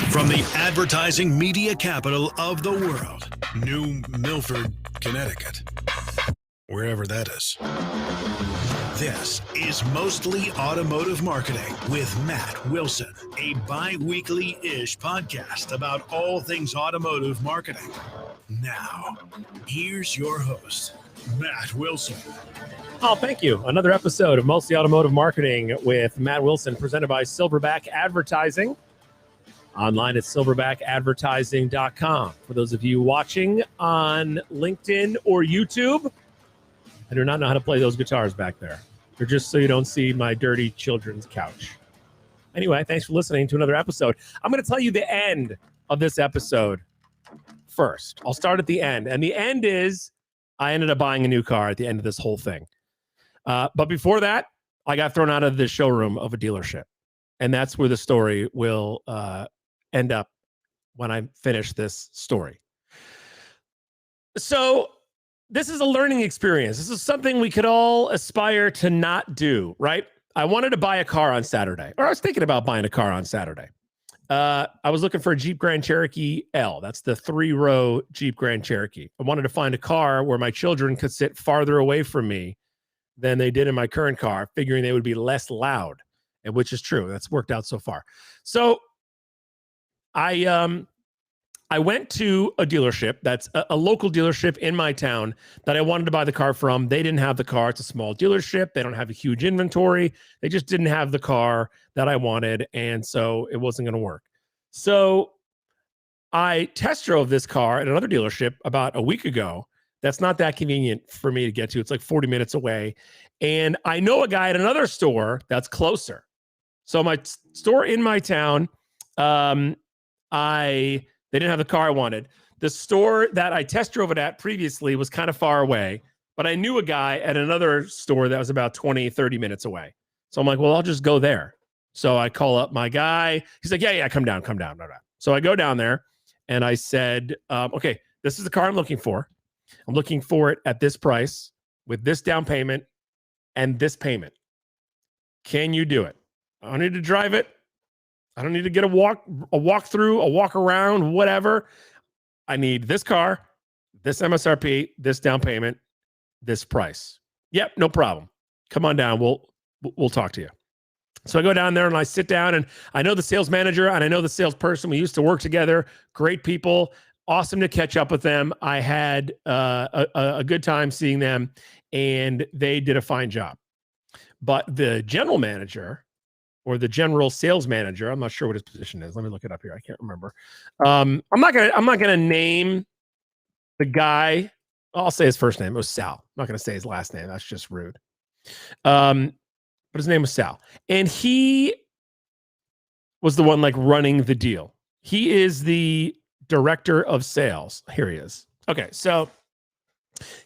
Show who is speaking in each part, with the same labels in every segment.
Speaker 1: From the advertising media capital of the world, New Milford, Connecticut, wherever that is. This is Mostly Automotive Marketing with Matt Wilson, a bi-weekly-ish podcast about all things automotive marketing. Now, here's your host, Matt Wilson.
Speaker 2: Oh, thank you. Another episode of Mostly Automotive Marketing with Matt Wilson, presented by Silverback Advertising. Online at silverbackadvertising.com. For those of you watching on LinkedIn or YouTube, I do not know how to play those guitars back there. They're just so you don't see my dirty children's couch. Anyway, thanks for listening to another episode. I'm going to tell you the end of this episode first. I'll start at the end. And the end is I ended up buying a new car at the end of this whole thing. But before that, I got thrown out of the showroom of a dealership. And that's where the story will end up when I finish this story. So this is a learning experience. This is something we could all aspire to not do, right? I wanted to buy a car on Saturday, or I was thinking about buying a car on Saturday. I was looking for a Jeep Grand Cherokee L. That's the 3-row Jeep Grand Cherokee. I wanted to find a car where my children could sit farther away from me than they did in my current car, figuring they would be less loud, and which is true. That's worked out so far. So I went to a dealership that's a local dealership in my town that I wanted to buy the car from. They didn't have the car. It's a small dealership. They don't have a huge inventory. They just didn't have the car that I wanted, and so it wasn't going to work. So I test drove this car at another dealership about a week ago. That's not that convenient for me to get to. It's like 40 minutes away. And I know a guy at another store that's closer. So my store in my town, they didn't have the car I wanted. The store that I test drove it at previously was kind of far away, but I knew a guy at another store that was about 20, 30 minutes away. So I'm like, well, I'll just go there. So I call up my guy. He's like, yeah, come down. So I go down there and I said, okay, this is the car I'm looking for. I'm looking for it at this price with this down payment and this payment. Can you do it? I don't need to drive it. I don't need to get a walk through, a walk around, whatever. I need this car, this MSRP, this down payment, this price. Yep, no problem. Come on down. We'll talk to you. So I go down there and I sit down, and I know the sales manager and I know the salesperson. We used to work together. Great people. Awesome to catch up with them. I had a good time seeing them, and they did a fine job. But the general manager, or the general sales manager, I'm not sure what his position is. Let me look it up here. I can't remember. I'm not gonna name the guy. I'll say his first name. It was Sal. I'm not gonna say his last name. That's just rude. But his name was Sal, and he was the one like running the deal. He is the director of sales. Here he is. Okay, so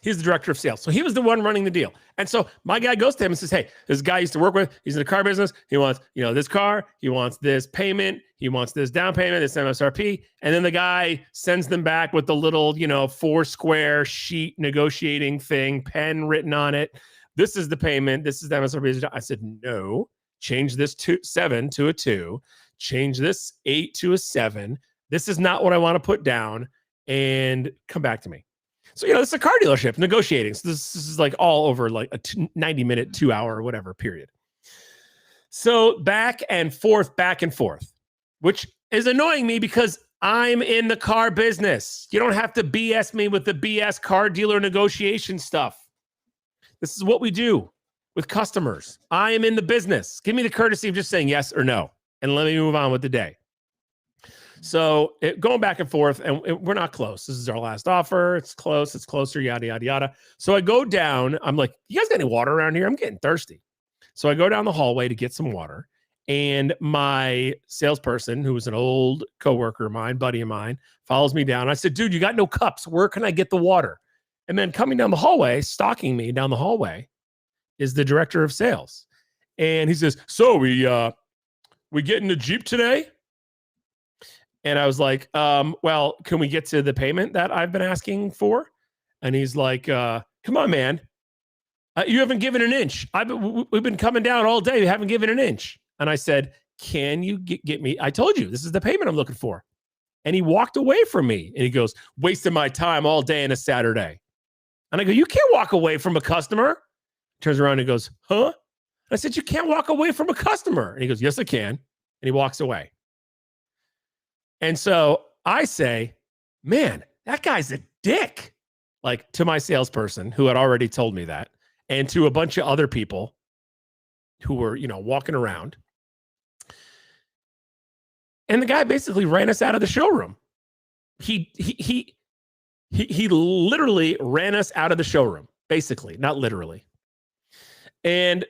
Speaker 2: he's the director of sales. So he was the one running the deal. And so my guy goes to him and says, hey, this guy I used to work with, he's in the car business. He wants, this car. He wants this payment. He wants this down payment, this MSRP. And then the guy sends them back with the little, 4-square sheet negotiating thing, pen written on it. This is the payment. This is the MSRP. I said, no, change this 7 to a 2. Change this 8 to a 7. This is not what I want to put down, and come back to me. So, it's a car dealership negotiating. So this is like all over like a 90-minute, 2-hour, whatever period. So back and forth, which is annoying me because I'm in the car business. You don't have to BS me with the BS car dealer negotiation stuff. This is what we do with customers. I am in the business. Give me the courtesy of just saying yes or no, and let me move on with the day. So going back and forth, and we're not close. This is our last offer. It's close. It's closer, yada, yada, yada. So I go down. I'm like, you guys got any water around here? I'm getting thirsty. So I go down the hallway to get some water. And my salesperson, who was an old coworker of mine, buddy of mine, follows me down. I said, dude, you got no cups. Where can I get the water? And then coming down the hallway, stalking me down the hallway, is the director of sales. And he says, so we get in the Jeep today? And I was like, well, can we get to the payment that I've been asking for? And he's like, come on, man. You haven't given an inch. We've been coming down all day. You haven't given an inch. And I said, can you get me? I told you, this is the payment I'm looking for. And he walked away from me. And he goes, wasting my time all day on a Saturday. And I go, you can't walk away from a customer. Turns around and goes, huh? I said, you can't walk away from a customer. And he goes, yes, I can. And he walks away. And so I say, man, that guy's a dick. Like, to my salesperson who had already told me that, and to a bunch of other people who were, walking around. And the guy basically ran us out of the showroom. He literally ran us out of the showroom, basically, not literally. And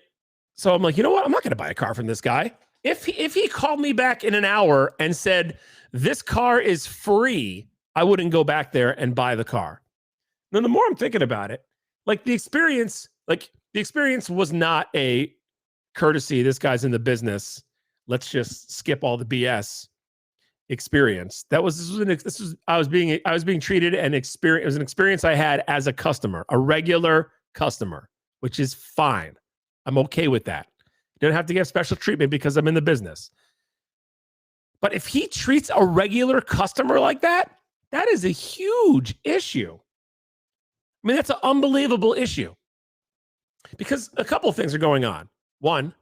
Speaker 2: so I'm like, you know what? I'm not going to buy a car from this guy. If he called me back in an hour and said, this car is free, I wouldn't go back there and buy the car. Now, the more I'm thinking about it, the experience was not a courtesy. This guy's in the business. Let's just skip all the BS experience. I was being treated and experience. It was an experience I had as a customer, a regular customer, which is fine. I'm okay with that. Don't have to get special treatment because I'm in the business. But if he treats a regular customer like that, that is a huge issue. I mean, that's an unbelievable issue. Because a couple of things are going on. One,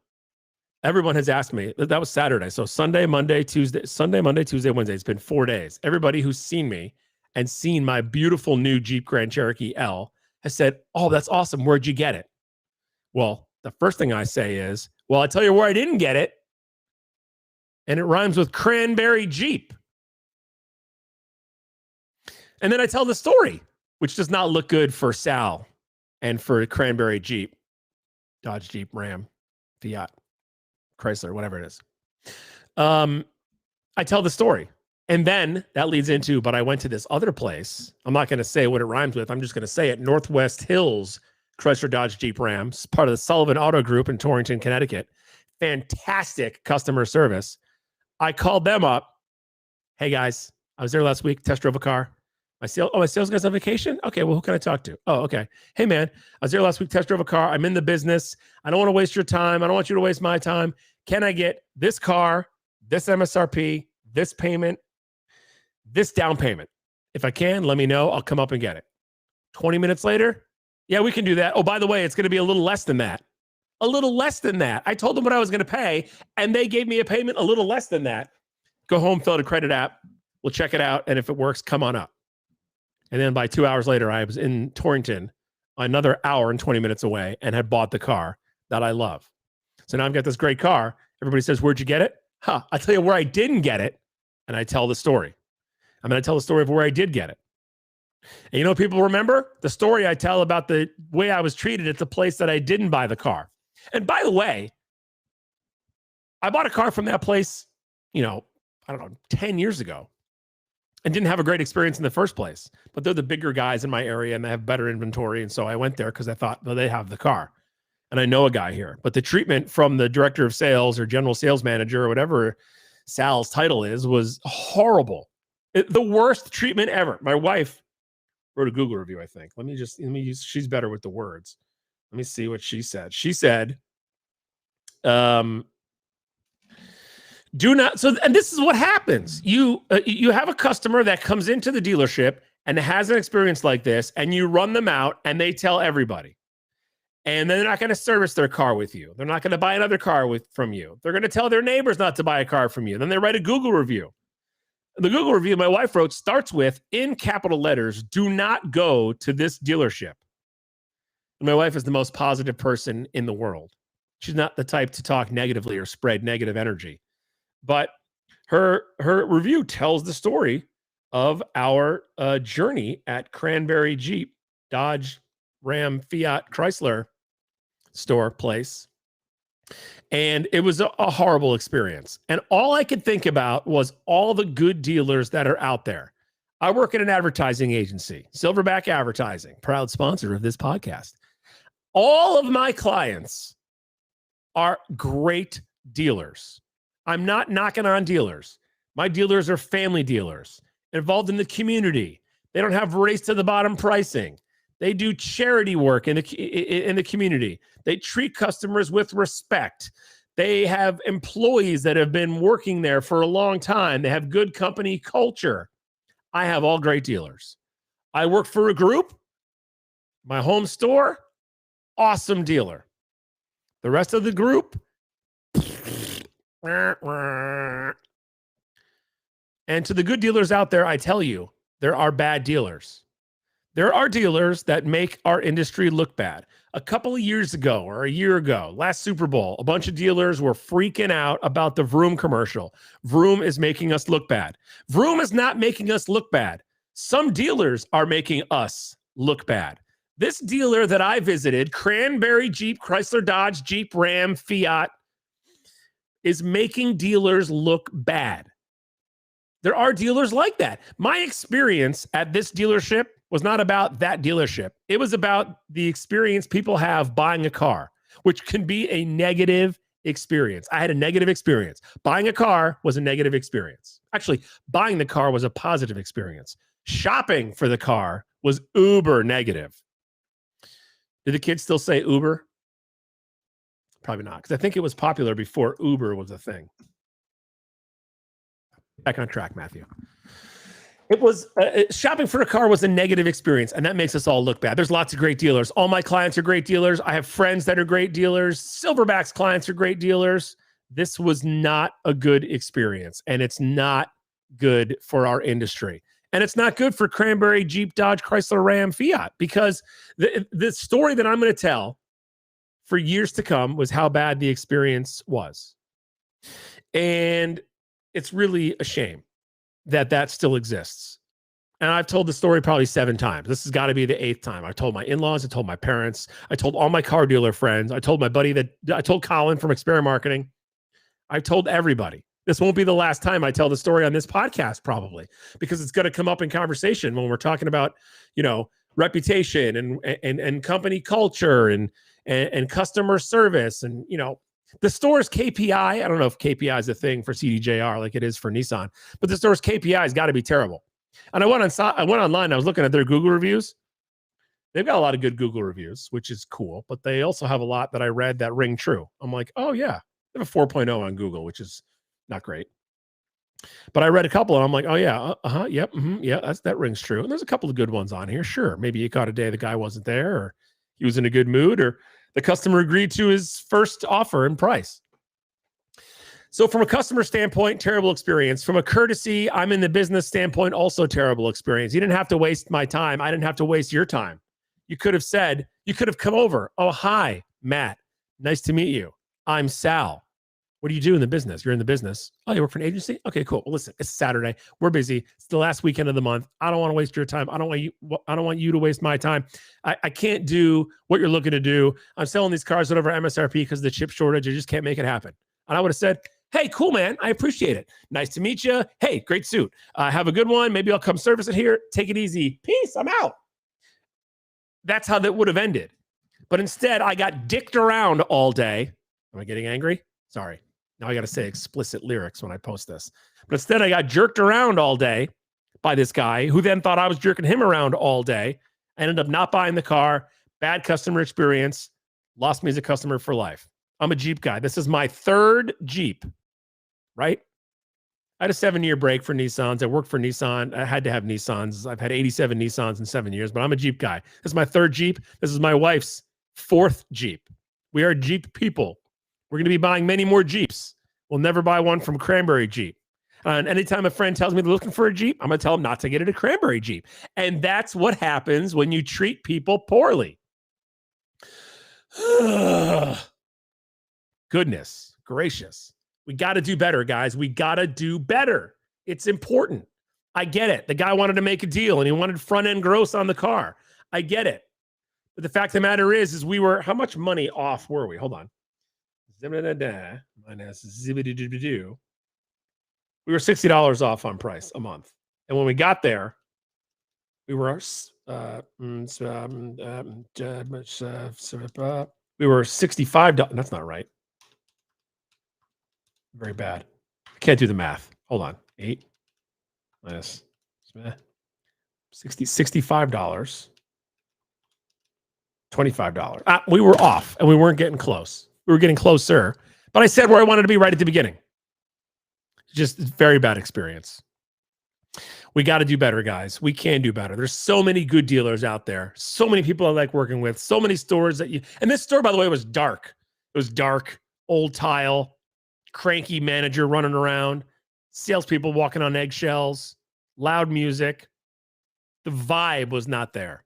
Speaker 2: everyone has asked me, that was Saturday. So Sunday, Monday, Tuesday, Wednesday. It's been 4 days. Everybody who's seen me and seen my beautiful new Jeep Grand Cherokee L has said, oh, that's awesome. Where'd you get it? Well, the first thing I say is, well, I tell you where I didn't get it. And it rhymes with Cranberry Jeep. And then I tell the story, which does not look good for Sal and for Cranberry Jeep, Dodge, Jeep, Ram, Fiat, Chrysler, whatever it is. I tell the story. And then that leads into, but I went to this other place. I'm not going to say what it rhymes with. I'm just going to say it. Northwest Hills, Chrysler, Dodge, Jeep, Ram, part of the Sullivan Auto Group in Torrington, Connecticut. Fantastic customer service. I called them up. Hey guys, I was there last week, test drove a car. My sales guy's on vacation? Okay, well, who can I talk to? Oh, okay. Hey man, I was there last week, test drove a car. I'm in the business. I don't want to waste your time. I don't want you to waste my time. Can I get this car, this MSRP, this payment, this down payment? If I can, let me know. I'll come up and get it. 20 minutes later, yeah, we can do that. Oh, by the way, it's going to be a little less than that. A little less than that. I told them what I was going to pay, and they gave me a payment a little less than that. Go home, fill out a credit app. We'll check it out, and if it works, come on up. And then by 2 hours later, I was in Torrington, another hour and 20 minutes away, and had bought the car that I love. So now I've got this great car. Everybody says, where'd you get it? I'll tell you where I didn't get it, and I tell the story. I'm going to tell the story of where I did get it. And people remember the story I tell about the way I was treated at the place that I didn't buy the car. And by the way, I bought a car from that place, 10 years ago and didn't have a great experience in the first place. But they're the bigger guys in my area and they have better inventory. And so I went there because I thought, well, they have the car. And I know a guy here. But the treatment from the director of sales or general sales manager or whatever Sal's title is was horrible. The worst treatment ever. My wife wrote a Google review, I think. Let me use, she's better with the words. Let me see what she said. She said, do not, so, and this is what happens. You have a customer that comes into the dealership and has an experience like this, and you run them out and they tell everybody. And they're not going to service their car with you. They're not going to buy another car from you. They're going to tell their neighbors not to buy a car from you. Then they write a Google review. The Google review my wife wrote starts with, in capital letters, do not go to this dealership. And my wife is the most positive person in the world. She's not the type to talk negatively or spread negative energy. But her review tells the story of our journey at Cranberry Jeep, Dodge, Ram, Fiat, Chrysler store place. And it was a horrible experience. And all I could think about was all the good dealers that are out there. I work at an advertising agency, Silverback Advertising, proud sponsor of this podcast. All of my clients are great dealers. I'm not knocking on dealers. My dealers are family dealers involved in the community. They don't have race to the bottom pricing. They do charity work in the community. They treat customers with respect. They have employees that have been working there for a long time. They have good company culture. I have all great dealers. I work for a group, my home store, awesome dealer. The rest of the group, and to the good dealers out there, I tell you, there are bad dealers. There are dealers that make our industry look bad. A couple of years ago or a year ago, last Super Bowl, a bunch of dealers were freaking out about the Vroom commercial. Vroom is making us look bad. Vroom is not making us look bad. Some dealers are making us look bad. This dealer that I visited, Cranberry Jeep, Chrysler Dodge, Jeep, Ram, Fiat, is making dealers look bad. There are dealers like that. My experience at this dealership was not about that dealership. It was about the experience people have buying a car, which can be a negative experience. I had a negative experience. Buying a car was a negative experience. Actually, buying the car was a positive experience. Shopping for the car was uber negative. Do the kids still say Uber? Probably not, because I think it was popular before Uber was a thing. Back on track, Matthew. It was shopping for a car was a negative experience, and that makes us all look bad. There's lots of great dealers. All my clients are great dealers. I have friends that are great dealers. Silverback's clients are great dealers. This was not a good experience, and it's not good for our industry. And it's not good for Cranberry, Jeep, Dodge, Chrysler, Ram, Fiat, because the story that I'm going to tell for years to come was how bad the experience was. And it's really a shame that that still exists. And I've told the story probably 7 times. This has got to be the 8th time. I told my in-laws, I told my parents, I told all my car dealer friends, I told my buddy I told Colin from Experiment Marketing. I've told everybody. This won't be the last time I tell the story on this podcast, probably, because it's going to come up in conversation when we're talking about, reputation and company culture and customer service. And, the store's KPI, I don't know if KPI is a thing for CDJR like it is for Nissan, but the store's KPI has got to be terrible. And I went online, I was looking at their Google reviews. They've got a lot of good Google reviews, which is cool, but they also have a lot that I read that ring true. I'm like, oh yeah, they have a 4.0 on Google, which is not great. But I read a couple and I'm like, oh yeah, yep, yeah, that rings true. And there's a couple of good ones on here. Sure, maybe you caught a day the guy wasn't there, or he was in a good mood, or the customer agreed to his first offer and price. So from a customer standpoint, terrible experience. From a courtesy, I'm in the business standpoint, also terrible experience. You didn't have to waste my time. I didn't have to waste your time. You could have come over. Oh, hi, Matt. Nice to meet you. I'm Sal. What do you do in the business? You're in the business. Oh, you work for an agency? Okay, cool. Well, listen, it's Saturday. We're busy. It's the last weekend of the month. I don't want to waste your time. I don't want you to waste my time. I can't do what you're looking to do. I'm selling these cars at over MSRP because of the chip shortage. I just can't make it happen. And I would have said, hey, cool, man. I appreciate it. Nice to meet you. Hey, great suit. Have a good one. Maybe I'll come service it here. Take it easy. Peace. I'm out. That's how that would have ended. But instead, I got dicked around all day. Am I getting angry? Sorry. Now I got to say explicit lyrics when I post this. But instead, I got jerked around all day by this guy who then thought I was jerking him around all day. I ended up not buying the car. Bad customer experience. Lost me as a customer for life. I'm a Jeep guy. This is my 3rd Jeep, right? I had a 7-year break for Nissans. I worked for Nissan. I had to have Nissans. I've had 87 Nissans in 7 years, but I'm a Jeep guy. This is my 3rd Jeep. This is my wife's 4th Jeep. We are Jeep people. We're going to be buying many more Jeeps. We'll never buy one from Cranberry Jeep. And anytime a friend tells me they're looking for a Jeep, I'm going to tell them not to get it a Cranberry Jeep. And that's what happens when you treat people poorly. Goodness gracious. We got to do better, guys. We got to do better. It's important. I get it. The guy wanted to make a deal and he wanted front end gross on the car. I get it. But the fact of the matter is we were, how much money off were we? Hold on. minus zibbity-doo-doo-doo. We were $60 off on price a month. And when we got there, we were $65. That's not right. Very bad. I can't do the math. Hold on. 8 minus $65. $25. We were off and we weren't getting close. We were getting closer, but I said where I wanted to be right at the beginning. Just very bad experience. We got to do better, guys. We can do better. There's so many good dealers out there. So many people I like working with. So many stores that and this store, by the way, was dark. It was dark, old tile, cranky manager running around, salespeople walking on eggshells, loud music. The vibe was not there.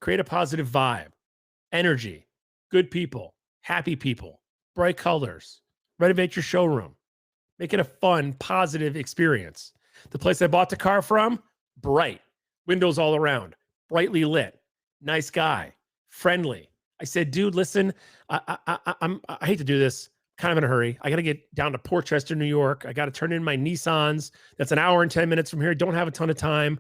Speaker 2: Create a positive vibe, energy, good people, happy people, bright colors. Renovate your showroom. Make it a fun, positive experience. The place I bought the car from, bright, windows all around, brightly lit, nice guy, friendly. I said, dude, listen, I hate to do this. Kind of in a hurry. I got to get down to Port Chester, New York. I got to turn in my Nissans. That's an hour and 10 minutes from here. Don't have a ton of time.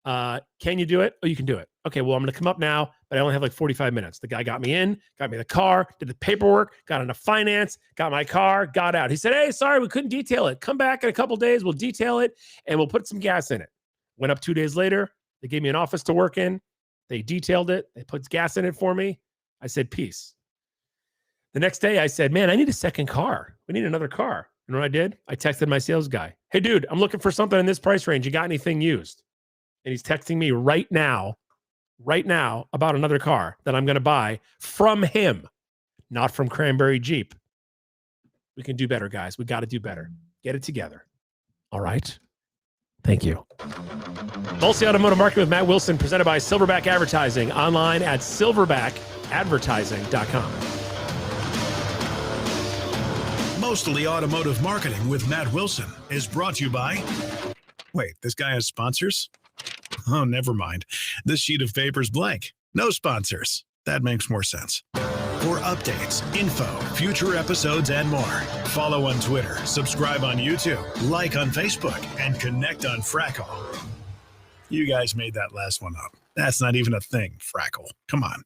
Speaker 2: Can you do it? Oh, you can do it. Okay, well, I'm going to come up now, but I only have like 45 minutes. The guy got me in, got me the car, did the paperwork, got into finance, got my car, got out. He said, hey, sorry, we couldn't detail it. Come back in a couple days. We'll detail it and we'll put some gas in it. Went up 2 days later. They gave me an office to work in. They detailed it. They put gas in it for me. I said, peace. The next day I said, man, I need a second car. We need another car. You know what I did? I texted my sales guy. Hey, dude, I'm looking for something in this price range. You got anything used? And he's texting me right now about another car that I'm going to buy from him, not from Cranberry Jeep. We can do better, guys. We got to do better. Get it together. All right. Thank you. Mostly Automotive Marketing with Matt Wilson, presented by Silverback Advertising, online at silverbackadvertising.com.
Speaker 1: Mostly Automotive Marketing with Matt Wilson is brought to you by... Wait, this guy has sponsors? Oh, never mind. This sheet of paper's blank. No sponsors. That makes more sense. For updates, info, future episodes, and more, follow on Twitter, subscribe on YouTube, like on Facebook, and connect on Frackle. You guys made that last one up. That's not even a thing, Frackle. Come on.